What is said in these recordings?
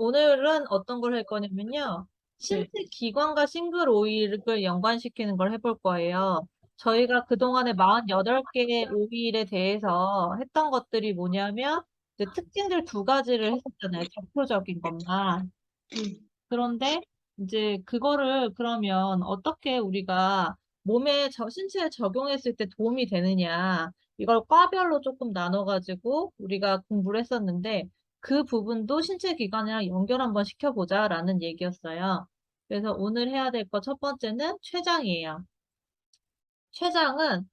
오늘은 어떤 걸 할 거냐면요. 네. 신체 기관과 싱글 오일을 연관시키는 걸 해볼 거예요. 저희가 그동안에 48개의 오일에 대해서 했던 것들이 뭐냐면, 이제 특징들 두 가지를 했었잖아요. 대표적인 것만. 그런데 이제 그거를 그러면 어떻게 우리가 몸에 신체에 적용했을 때 도움이 되느냐. 이걸 과별로 조금 나눠가지고 우리가 공부를 했었는데 그 부분도 신체 기관이랑 연결 한번 시켜보자라는 얘기였어요. 그래서 오늘 해야 될 거 첫 번째는 췌장이에요. 췌장은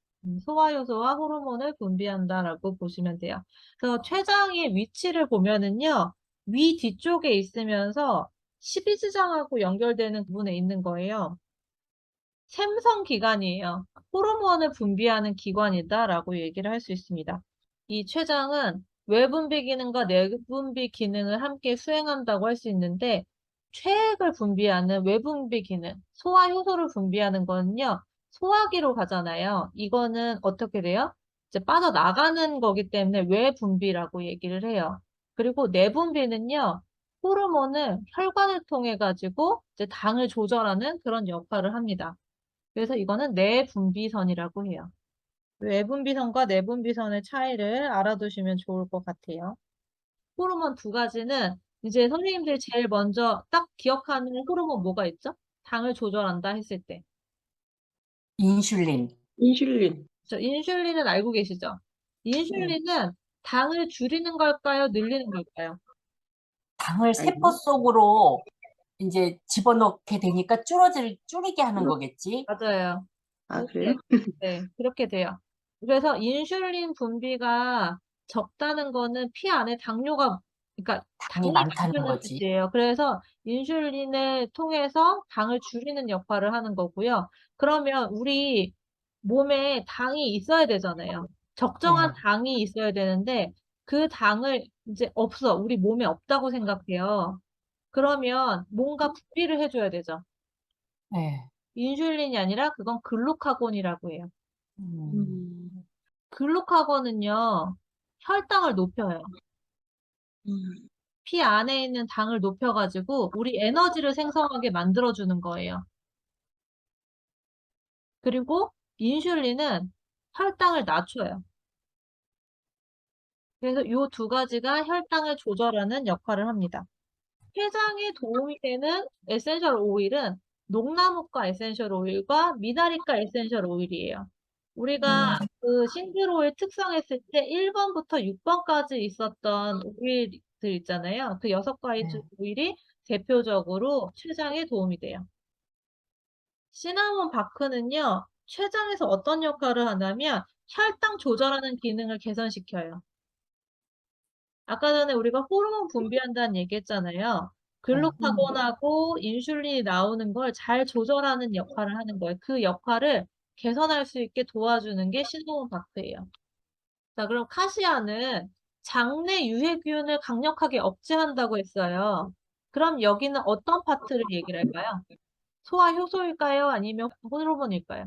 소화효소와 호르몬을 분비한다라고 보시면 돼요. 그래서 췌장의 위치를 보면은요, 위 뒤쪽에 있으면서 십이지장하고 연결되는 부분에 있는 거예요. 샘성 기관이에요. 호르몬을 분비하는 기관이다라고 얘기를 할 수 있습니다. 이 췌장은 외분비 기능과 내분비 기능을 함께 수행한다고 할 수 있는데, 췌액을 분비하는 외분비 기능, 소화효소를 분비하는 거는요, 소화기로 가잖아요. 이거는 어떻게 돼요? 이제 빠져나가는 거기 때문에 외분비라고 얘기를 해요. 그리고 내분비는요, 호르몬을 혈관을 통해 가지고 이제 당을 조절하는 그런 역할을 합니다. 그래서 이거는 내분비선이라고 해요. 외분비선과 내분비선의 차이를 알아두시면 좋을 것 같아요. 호르몬 두 가지는 이제 선생님들이 제일 먼저 딱 기억하는 호르몬 뭐가 있죠? 당을 조절한다 했을 때. 인슐린. 인슐린. 저 인슐린은 알고 계시죠? 네. 인슐린은 당을 줄이는 걸까요? 늘리는 걸까요? 당을 세포 아니요. 속으로 이제 집어넣게 되니까 줄이게 하는 거겠지? 맞아요. 아, 그렇게, 그래요? 네, 그렇게 돼요. 그래서 인슐린 분비가 적다는 거는 피 안에 당뇨가, 그러니까 당이 당이 많다는 많다는 거지. 뜻이에요. 그래서 인슐린을 통해서 당을 줄이는 역할을 하는 거고요. 그러면 우리 몸에 당이 있어야 되잖아요. 적정한 네. 당이 있어야 되는데 그 당을 이제 없어. 우리 몸에 없다고 생각해요. 그러면 뭔가 분비를 해줘야 되죠. 네. 인슐린이 아니라 그건 글루카곤이라고 해요. 음, 음, 글루카곤은요, 혈당을 높여요. 음, 피 안에 있는 당을 높여가지고 우리 에너지를 생성하게 만들어주는 거예요. 그리고 인슐린은 혈당을 낮춰요. 그래서 이 두 가지가 혈당을 조절하는 역할을 합니다. 췌장에 도움이 되는 에센셜 오일은 녹나무가 에센셜 오일과 미나리가 에센셜 오일이에요. 우리가 그 싱글 오일 특성했을 때 1번부터 6번까지 있었던 오일들 있잖아요. 그 6가지 네. 오일이 대표적으로 췌장에 도움이 돼요. 시나몬 바크는요, 췌장에서 어떤 역할을 하냐면 혈당 조절하는 기능을 개선시켜요. 아까 전에 우리가 호르몬 분비한다는 얘기했잖아요. 네. 글루카곤하고 인슐린이 나오는 걸 잘 조절하는 역할을 하는 거예요. 그 역할을 개선할 수 있게 도와주는 게 시나몬 바크예요. 자, 그럼 카시아는 장내 유해균을 강력하게 억제한다고 했어요. 그럼 여기는 어떤 파트를 얘기를 할까요? 소화 효소일까요? 아니면 호르몬일까요?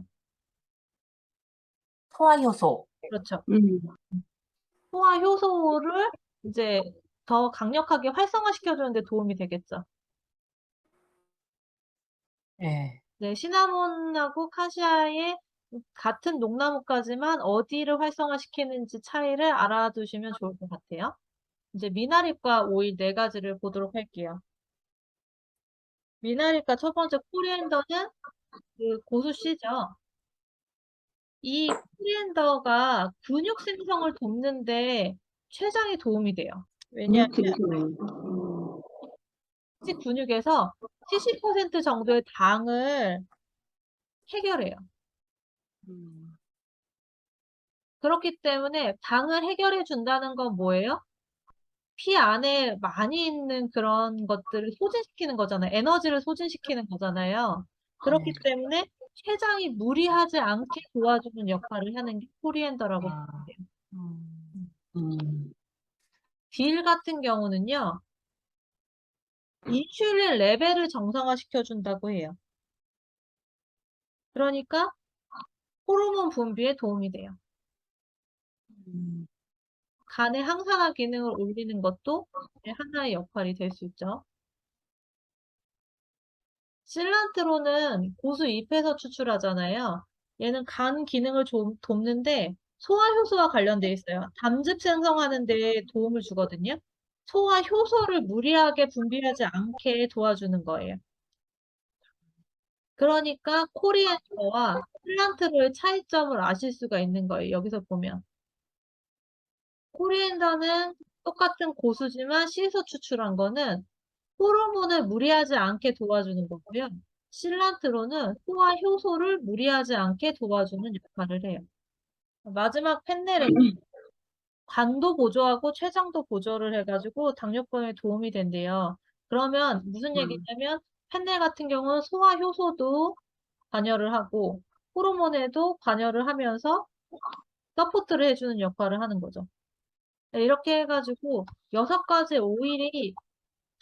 소화효소. 그렇죠. 음, 소화 효소를 이제 더 강력하게 활성화시켜주는 데 도움이 되겠죠. 네. 네, 시나몬하고 카시아의 같은 녹나무까지만 어디를 활성화시키는지 차이를 알아두시면 좋을 것 같아요. 이제 미나리과 오일 네 가지를 보도록 할게요. 미나리과 첫 번째 코리앤더는 그 고수씨죠. 이 코리앤더가 근육 생성을 돕는데 췌장에 도움이 돼요. 왜냐하면 근육 생성. 근육에서 70% 정도의 당을 해결해요. 음, 그렇기 때문에 당을 해결해 준다는 건 뭐예요? 피 안에 많이 있는 그런 것들을 소진시키는 거잖아요. 에너지를 소진시키는 거잖아요. 그렇기 때문에 췌장이 무리하지 않게 도와주는 역할을 하는 게 코리앤더라고 보면 아, 돼요. 음, 음, 딜 같은 경우는요, 인슐린 레벨을 정상화시켜 준다고 해요. 그러니까 호르몬 분비에 도움이 돼요. 음, 간의 항산화 기능을 올리는 것도 하나의 역할이 될 수 있죠. 실란트로는 고수 잎에서 추출하잖아요. 얘는 간 기능을 돕는데 소화 효소와 관련돼 있어요. 담즙 생성하는 데 도움을 주거든요. 소화 효소를 무리하게 분비하지 않게 도와주는 거예요. 그러니까 코리앤더와 실란트로의 차이점을 아실 수가 있는 거예요. 여기서 보면. 코리앤더는 똑같은 고수지만 씨에서 추출한 거는 호르몬을 무리하지 않게 도와주는 거고요. 실란트로는 소화 효소를 무리하지 않게 도와주는 역할을 해요. 마지막 펜넬은 간도 보조하고 췌장도 보조를 해가지고 당뇨병에 도움이 된대요. 그러면 무슨 얘기냐면 펜넬 같은 경우는 소화 효소도 관여를 하고 호르몬에도 관여를 하면서 서포트를 해주는 역할을 하는 거죠. 네, 이렇게 해가지고 6가지 오일이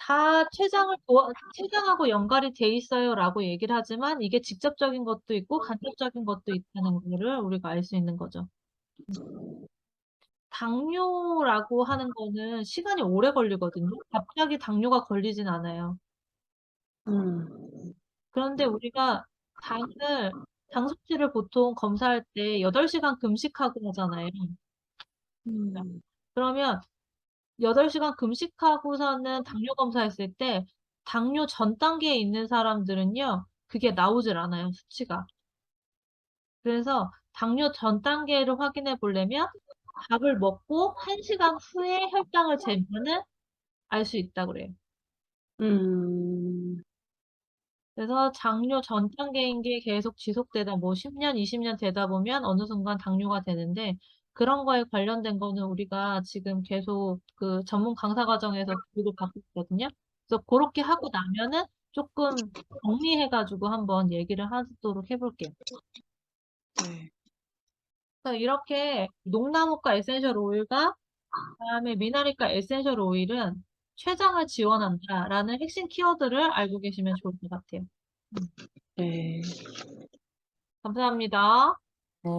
다 췌장하고 연관이 돼 있어요 라고 얘기를 하지만 이게 직접적인 것도 있고 간접적인 것도 있다는 거를 우리가 알 수 있는 거죠. 당뇨라고 하는 거는 시간이 오래 걸리거든요. 갑자기 당뇨가 걸리진 않아요. 그런데 우리가 당 수치를 보통 검사할 때 8시간 금식하고 하잖아요. 그러면 8시간 금식하고서는 당뇨 검사했을 때 당뇨 전 단계에 있는 사람들은요, 그게 나오질 않아요, 수치가. 그래서 당뇨 전 단계를 확인해 보려면 밥을 먹고 1시간 후에 혈당을 재면은 알 수 있다 그래요. 그래서 당뇨 전 단계인 게 계속 지속되다 뭐 10년, 20년 되다 보면 어느 순간 당뇨가 되는데 그런 거에 관련된 거는 우리가 지금 계속 그 전문 강사 과정에서 교육을 받고 있거든요. 그래서 그렇게 하고 나면은 조금 정리해가지고 한번 얘기를 하도록 해볼게요. 네. 그래서 이렇게 녹나무과 에센셜 오일과 그다음에 미나리과 에센셜 오일은 췌장을 지원한다라는 핵심 키워드를 알고 계시면 좋을 것 같아요. 네. 감사합니다. 네.